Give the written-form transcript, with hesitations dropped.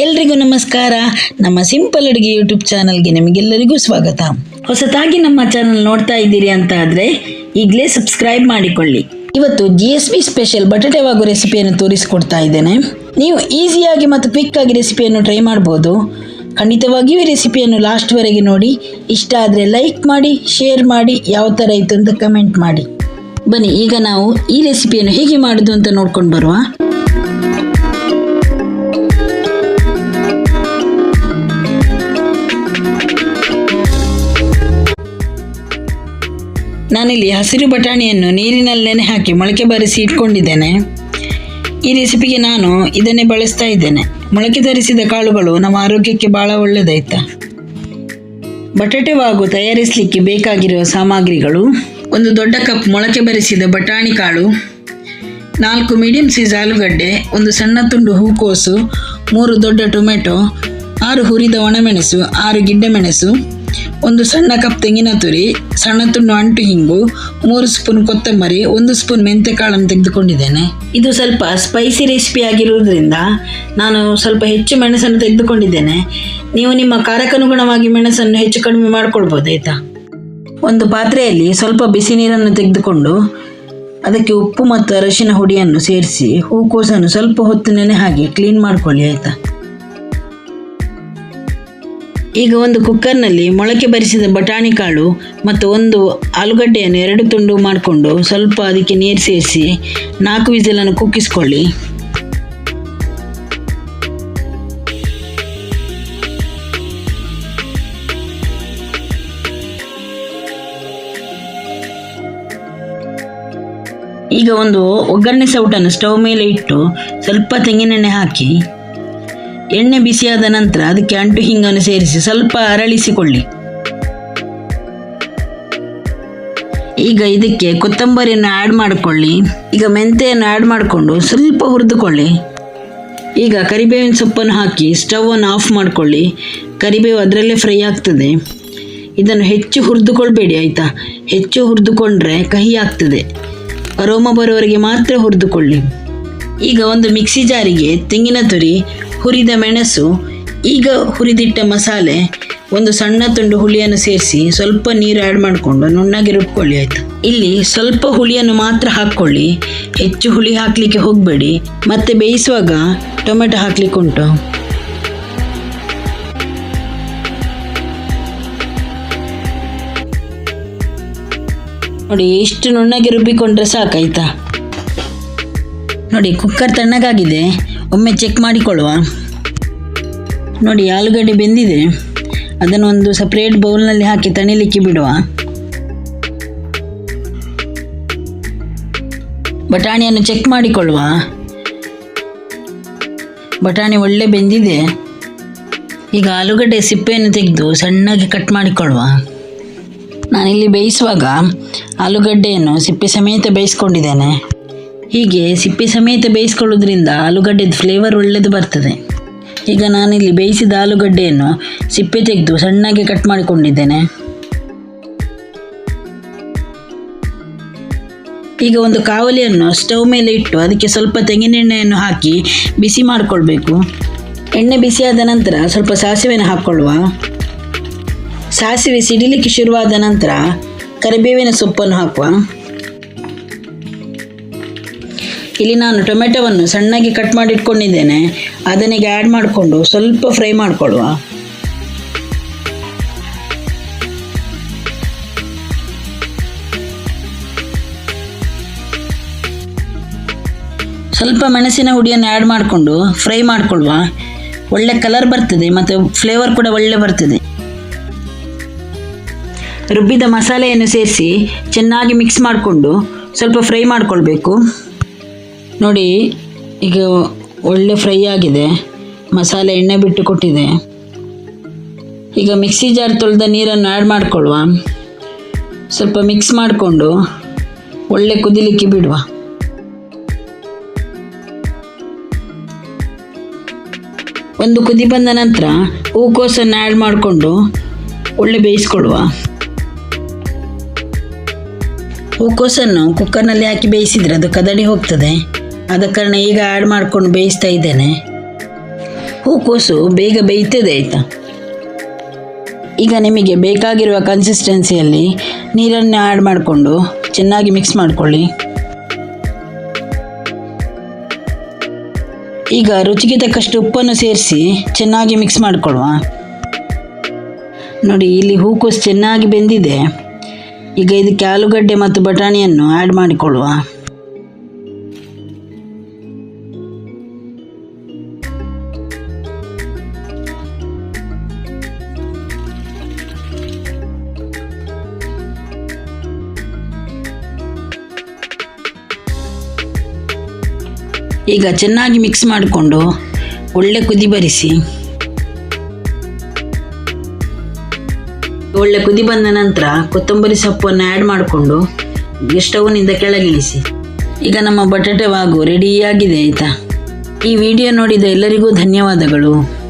ಎಲ್ರಿಗೂ ನಮಸ್ಕಾರ. ನಮ್ಮ ಸಿಂಪಲ್ ಅಡುಗೆ ಯೂಟ್ಯೂಬ್ ಚಾನಲ್ಗೆ ನಿಮಗೆಲ್ಲರಿಗೂ ಸ್ವಾಗತ. ಹೊಸತಾಗಿ ನಮ್ಮ ಚಾನಲ್ ನೋಡ್ತಾ ಇದ್ದೀರಿ ಅಂತ ಆದರೆ ಈಗಲೇ ಸಬ್ಸ್ಕ್ರೈಬ್ ಮಾಡಿಕೊಳ್ಳಿ. ಇವತ್ತು GSB ಸ್ಪೆಷಲ್ ಬಟಾಟೆ ವಾಗು ರೆಸಿಪಿಯನ್ನು ತೋರಿಸಿಕೊಡ್ತಾ ಇದ್ದೇನೆ. ನೀವು ಈಸಿಯಾಗಿ ಮತ್ತು ಕ್ವಿಕ್ಕಾಗಿ ರೆಸಿಪಿಯನ್ನು ಟ್ರೈ ಮಾಡ್ಬೋದು. ಖಂಡಿತವಾಗಿಯೂ ಈ ರೆಸಿಪಿಯನ್ನು ಲಾಸ್ಟ್ವರೆಗೆ ನೋಡಿ. ಇಷ್ಟ ಆದರೆ ಲೈಕ್ ಮಾಡಿ, ಶೇರ್ ಮಾಡಿ, ಯಾವ ಥರ ಇತ್ತು ಅಂತ ಕಮೆಂಟ್ ಮಾಡಿ. ಬನ್ನಿ ಈಗ ನಾವು ಈ ರೆಸಿಪಿಯನ್ನು ಹೇಗೆ ಮಾಡೋದು ಅಂತ ನೋಡ್ಕೊಂಡು ಬರುವ. ನಾನಿಲ್ಲಿ ಹಸಿರು ಬಟಾಣಿಯನ್ನು ನೀರಿನಲ್ಲಿ ನೆನೆ ಹಾಕಿ ಮೊಳಕೆ ಬರಿಸಿ ಇಟ್ಕೊಂಡಿದ್ದೇನೆ. ಈ ರೆಸಿಪಿಗೆ ನಾನು ಇದನ್ನೇ ಬಳಸ್ತಾ ಇದ್ದೇನೆ. ಮೊಳಕೆ ತರಿಸಿದ ಕಾಳುಗಳು ನಮ್ಮ ಆರೋಗ್ಯಕ್ಕೆ ಭಾಳ ಒಳ್ಳೆಯದಾಯ್ತಾ. ಬಟಾಟೆ ವಾಗು ತಯಾರಿಸಲಿಕ್ಕೆ ಬೇಕಾಗಿರುವ ಸಾಮಗ್ರಿಗಳು: ಒಂದು ದೊಡ್ಡ ಕಪ್ ಮೊಳಕೆ ಬರಿಸಿದ ಬಟಾಣಿ ಕಾಳು, 4 ಮೀಡಿಯಂ ಸೈಜ್ ಆಲೂಗಡ್ಡೆ, ಒಂದು ಸಣ್ಣ ತುಂಡು ಹೂಕೋಸು, 3 ದೊಡ್ಡ ಟೊಮೆಟೊ, 6 ಹುರಿದ ಒಣಮೆಣಸು, 6 ಗಿಡ್ಡೆ ಮೆಣಸು, ಒಂದು ಸಣ್ಣ ಕಪ್ ತೆಂಗಿನ ತುರಿ, ಸಣ್ಣ ತುಂಡು ಅಂಟು ಹಿಂಗು, 3 ಸ್ಪೂನ್ ಕೊತ್ತಂಬರಿ, 1 ಸ್ಪೂನ್ ಮೆಂತೆ ಕಾಳನ್ನು ತೆಗೆದುಕೊಂಡಿದ್ದೇನೆ. ಇದು ಸ್ವಲ್ಪ ಸ್ಪೈಸಿ ರೆಸಿಪಿ ಆಗಿರುವುದರಿಂದ ನಾನು ಸ್ವಲ್ಪ ಹೆಚ್ಚು ಮೆಣಸನ್ನು ತೆಗೆದುಕೊಂಡಿದ್ದೇನೆ. ನೀವು ನಿಮ್ಮ ಖಾರಕ್ಕನುಗುಣವಾಗಿ ಮೆಣಸನ್ನು ಹೆಚ್ಚು ಕಡಿಮೆ ಮಾಡ್ಕೊಳ್ಬೋದು ಆಯಿತಾ. ಒಂದು ಪಾತ್ರೆಯಲ್ಲಿ ಸ್ವಲ್ಪ ಬಿಸಿ ನೀರನ್ನು ತೆಗೆದುಕೊಂಡು ಅದಕ್ಕೆ ಉಪ್ಪು ಮತ್ತು ಅರಿಶಿನ ಹುಡಿಯನ್ನು ಸೇರಿಸಿ ಹೂಕೋಸನ್ನು ಸ್ವಲ್ಪ ಹೊತ್ತು ನೆನೆ ಹಾಕಿ ಕ್ಲೀನ್ ಮಾಡ್ಕೊಳ್ಳಿ ಆಯಿತಾ. ಈಗ ಒಂದು ಕುಕ್ಕರ್ನಲ್ಲಿ ಮೊಳಕೆ ಬರಿಸಿದ ಬಟಾಣಿ ಕಾಳು ಮತ್ತು ಒಂದು ಆಲೂಗಡ್ಡೆಯನ್ನು 2 ತುಂಡು ಮಾಡಿಕೊಂಡು ಸ್ವಲ್ಪ ಅದಕ್ಕೆ ನೀರು ಸೇರಿಸಿ 4 ವಿಸಿಲನ್ನು ಕುಕ್ಕಿಸ್ಕೊಳ್ಳಿ. ಈಗ ಒಂದು ಒಗ್ಗರಣೆ ಸೌಟನ್ನು ಸ್ಟವ್ ಮೇಲೆ ಇಟ್ಟು ಸ್ವಲ್ಪ ತೆಂಗಿನೆಣ್ಣೆ ಹಾಕಿ ಎಣ್ಣೆ ಬಿಸಿಯಾದ ನಂತರ ಅದಕ್ಕೆ ಅಂಟು ಹಿಂಗನ್ನು ಸೇರಿಸಿ ಸ್ವಲ್ಪ ಅರಳಿಸಿಕೊಳ್ಳಿ. ಈಗ ಇದಕ್ಕೆ ಕೊತ್ತಂಬರಿಯನ್ನು ಆ್ಯಡ್ ಮಾಡಿಕೊಳ್ಳಿ. ಈಗ ಮೆಂತೆಯನ್ನು ಆ್ಯಡ್ ಮಾಡಿಕೊಂಡು ಸ್ವಲ್ಪ ಹುರಿದುಕೊಳ್ಳಿ. ಈಗ ಕರಿಬೇವಿನ ಸೊಪ್ಪನ್ನು ಹಾಕಿ ಸ್ಟವನ್ನು ಆಫ್ ಮಾಡಿಕೊಳ್ಳಿ. ಕರಿಬೇವು ಅದರಲ್ಲೇ ಫ್ರೈ ಆಗ್ತದೆ. ಇದನ್ನು ಹೆಚ್ಚು ಹುರಿದುಕೊಳ್ಬೇಡಿ ಆಯಿತಾ. ಹೆಚ್ಚು ಹುರಿದುಕೊಂಡ್ರೆ ಕಹಿ ಆಗ್ತದೆ. ಅರೋಮ ಬರೋವರೆಗೆ ಮಾತ್ರ ಹುರಿದುಕೊಳ್ಳಿ. ಈಗ ಒಂದು ಮಿಕ್ಸಿ ಜಾರಿಗೆ ತೆಂಗಿನ ತುರಿ, ಹುರಿದ ಮೆಣಸು, ಈಗ ಹುರಿದಿಟ್ಟ ಮಸಾಲೆ, ಒಂದು ಸಣ್ಣ ತುಂಡು ಹುಳಿಯನ್ನು ಸೇರಿಸಿ ಸ್ವಲ್ಪ ನೀರು ಆ್ಯಡ್ ಮಾಡಿಕೊಂಡು ನುಣ್ಣಗೆ ರುಬ್ಕೊಳ್ಳಿ ಆಯಿತು. ಇಲ್ಲಿ ಸ್ವಲ್ಪ ಹುಳಿಯನ್ನು ಮಾತ್ರ ಹಾಕ್ಕೊಳ್ಳಿ. ಹೆಚ್ಚು ಹುಳಿ ಹಾಕಲಿಕ್ಕೆ ಹೋಗಬೇಡಿ. ಮತ್ತೆ ಬೇಯಿಸುವಾಗ ಟೊಮೆಟೊ ಹಾಕಲಿಕ್ಕೆ ಉಂಟು. ನೋಡಿ, ಇಷ್ಟು ನುಣ್ಣಗೆ ರುಬ್ಬಿಕೊಂಡ್ರೆ ಸಾಕಾಯ್ತಾ. ನೋಡಿ, ಕುಕ್ಕರ್ ತಣ್ಣಗಾಗಿದೆ. ಒಮ್ಮೆ ಚೆಕ್ ಮಾಡಿಕೊಳ್ಳುವ. ನೋಡಿ, ಆಲೂಗಡ್ಡೆ ಬೆಂದಿದೆ. ಅದನ್ನು ಒಂದು ಸಪ್ರೇಟ್ ಬೌಲ್ನಲ್ಲಿ ಹಾಕಿ ತಣಿಲಿಕ್ಕೆ ಬಿಡುವ. ಬಟಾಣಿಯನ್ನು ಚೆಕ್ ಮಾಡಿಕೊಳ್ಳುವ. ಬಟಾಣಿ ಒಳ್ಳೆ ಬೆಂದಿದೆ. ಈಗ ಆಲೂಗಡ್ಡೆ ಸಿಪ್ಪೆಯನ್ನು ತೆಗೆದು ಸಣ್ಣಗೆ ಕಟ್ ಮಾಡಿಕೊಳ್ಳುವ. ನಾನಿಲ್ಲಿ ಬೇಯಿಸುವಾಗ ಆಲೂಗಡ್ಡೆಯನ್ನು ಸಿಪ್ಪೆ ಸಮೇತ ಬೇಯಿಸ್ಕೊಂಡಿದ್ದೇನೆ. ಹೀಗೆ ಸಿಪ್ಪೆ ಸಮೇತ ಬೇಯಿಸ್ಕೊಳ್ಳೋದ್ರಿಂದ ಆಲೂಗಡ್ಡೆದು ಫ್ಲೇವರ್ ಒಳ್ಳೆಯದು ಬರ್ತದೆ. ಈಗ ನಾನಿಲ್ಲಿ ಬೇಯಿಸಿದ ಆಲೂಗಡ್ಡೆಯನ್ನು ಸಿಪ್ಪೆ ತೆಗೆದು ಸಣ್ಣಗೆ ಕಟ್ ಮಾಡಿಕೊಂಡಿದ್ದೇನೆ. ಈಗ ಒಂದು ಕಾವಲಿಯನ್ನು ಸ್ಟವ್ ಮೇಲೆ ಇಟ್ಟು ಅದಕ್ಕೆ ಸ್ವಲ್ಪ ತೆಂಗಿನೆಣ್ಣೆಯನ್ನು ಹಾಕಿ ಬಿಸಿ ಮಾಡಿಕೊಳ್ಬೇಕು. ಎಣ್ಣೆ ಬಿಸಿಯಾದ ನಂತರ ಸ್ವಲ್ಪ ಸಾಸಿವೆಯನ್ನು ಹಾಕ್ಕೊಳ್ಳುವ. ಸಾಸಿವೆ ಸಿಡಿಲಿಕ್ಕೆ ಶುರುವಾದ ನಂತರ ಕರಿಬೇವಿನ ಸೊಪ್ಪನ್ನು ಹಾಕುವ. ಇಲ್ಲಿ ನಾನು ಟೊಮೆಟೊವನ್ನು ಸಣ್ಣಗೆ ಕಟ್ ಮಾಡಿ ಇಟ್ಕೊಂಡಿದ್ದೇನೆ. ಅದನ್ನಿಗೆ ಆ್ಯಡ್ ಮಾಡಿಕೊಂಡು ಸ್ವಲ್ಪ ಫ್ರೈ ಮಾಡಿಕೊಳ್ಳುವ. ಸ್ವಲ್ಪ ಮೆಣಸಿನ ಹುಡಿಯನ್ನು ಆ್ಯಡ್ ಮಾಡಿಕೊಂಡು ಫ್ರೈ ಮಾಡಿಕೊಳ್ಳುವ. ಒಳ್ಳೆ ಕಲರ್ ಬರ್ತದೆ ಮತ್ತು ಫ್ಲೇವರ್ ಕೂಡ ಒಳ್ಳೆ ಬರ್ತದೆ. ರುಬ್ಬಿದ ಮಸಾಲೆಯನ್ನು ಸೇರಿಸಿ ಚೆನ್ನಾಗಿ ಮಿಕ್ಸ್ ಮಾಡಿಕೊಂಡು ಸ್ವಲ್ಪ ಫ್ರೈ ಮಾಡಿಕೊಳ್ಬೇಕು. ನೋಡಿ, ಈಗ ಒಳ್ಳೆ ಫ್ರೈ ಆಗಿದೆ. ಮಸಾಲೆ ಎಣ್ಣೆ ಬಿಟ್ಟು ಕೊಟ್ಟಿದೆ. ಈಗ ಮಿಕ್ಸಿ ಜಾರ್ ತೊಳೆದ ನೀರನ್ನು ಆ್ಯಡ್ ಮಾಡಿಕೊಳ್ಳುವ. ಸ್ವಲ್ಪ ಮಿಕ್ಸ್ ಮಾಡಿಕೊಂಡು ಒಳ್ಳೆ ಕುದಿಲಿಕ್ಕೆ ಬಿಡುವ. ಒಂದು ಕುದಿ ಬಂದ ನಂತರ ಹೂಕೋಸನ್ನು ಆ್ಯಡ್ ಮಾಡಿಕೊಂಡು ಒಳ್ಳೆ ಬೇಯಿಸ್ಕೊಳ್ಳುವ. ಹೂಕೋಸನ್ನು ಕುಕ್ಕರ್ನಲ್ಲಿ ಹಾಕಿ ಬೇಯಿಸಿದರೆ ಅದು ಕದಡಿ ಹೋಗ್ತದೆ. ಆದ ಕಾರಣ ಈಗ ಆ್ಯಡ್ ಮಾಡ್ಕೊಂಡು ಬೇಯಿಸ್ತಾ ಇದ್ದೇನೆ. ಹೂಕೋಸು ಬೇಗ ಬೇಯ್ತದೆ ಆಯಿತಾ. ಈಗ ನಿಮಗೆ ಬೇಕಾಗಿರುವ ಕನ್ಸಿಸ್ಟೆನ್ಸಿಯಲ್ಲಿ ನೀರನ್ನು ಆ್ಯಡ್ ಮಾಡಿಕೊಂಡು ಚೆನ್ನಾಗಿ ಮಿಕ್ಸ್ ಮಾಡಿಕೊಳ್ಳಿ. ಈಗ ರುಚಿಗೆ ತಕ್ಕಷ್ಟು ಉಪ್ಪನ್ನು ಸೇರಿಸಿ ಚೆನ್ನಾಗಿ ಮಿಕ್ಸ್ ಮಾಡಿಕೊಳ್ಳುವ. ನೋಡಿ, ಇಲ್ಲಿ ಹೂಕೋಸು ಚೆನ್ನಾಗಿ ಬೆಂದಿದೆ. ಈಗ ಇದಕ್ಕೆ ಆಲೂಗಡ್ಡೆ ಮತ್ತು ಬಟಾಣಿಯನ್ನು ಆ್ಯಡ್ ಮಾಡಿಕೊಳ್ಳುವ. ಈಗ ಚೆನ್ನಾಗಿ ಮಿಕ್ಸ್ ಮಾಡಿಕೊಂಡು ಒಳ್ಳೆ ಕುದಿ ಬರಿಸಿ. ಒಳ್ಳೆ ಕುದಿ ಬಂದ ನಂತರ ಕೊತ್ತಂಬರಿ ಸೊಪ್ಪನ್ನು ಆ್ಯಡ್ ಮಾಡಿಕೊಂಡು ಸ್ಟವ್ನಿಂದ ಕೆಳಗಿಳಿಸಿ. ಈಗ ನಮ್ಮ ಬಟಾಟೆ ವಾಗು ರೆಡಿಯಾಗಿದೆ ಆಯಿತಾ. ಈ ವಿಡಿಯೋ ನೋಡಿದ ಎಲ್ಲರಿಗೂ ಧನ್ಯವಾದಗಳು.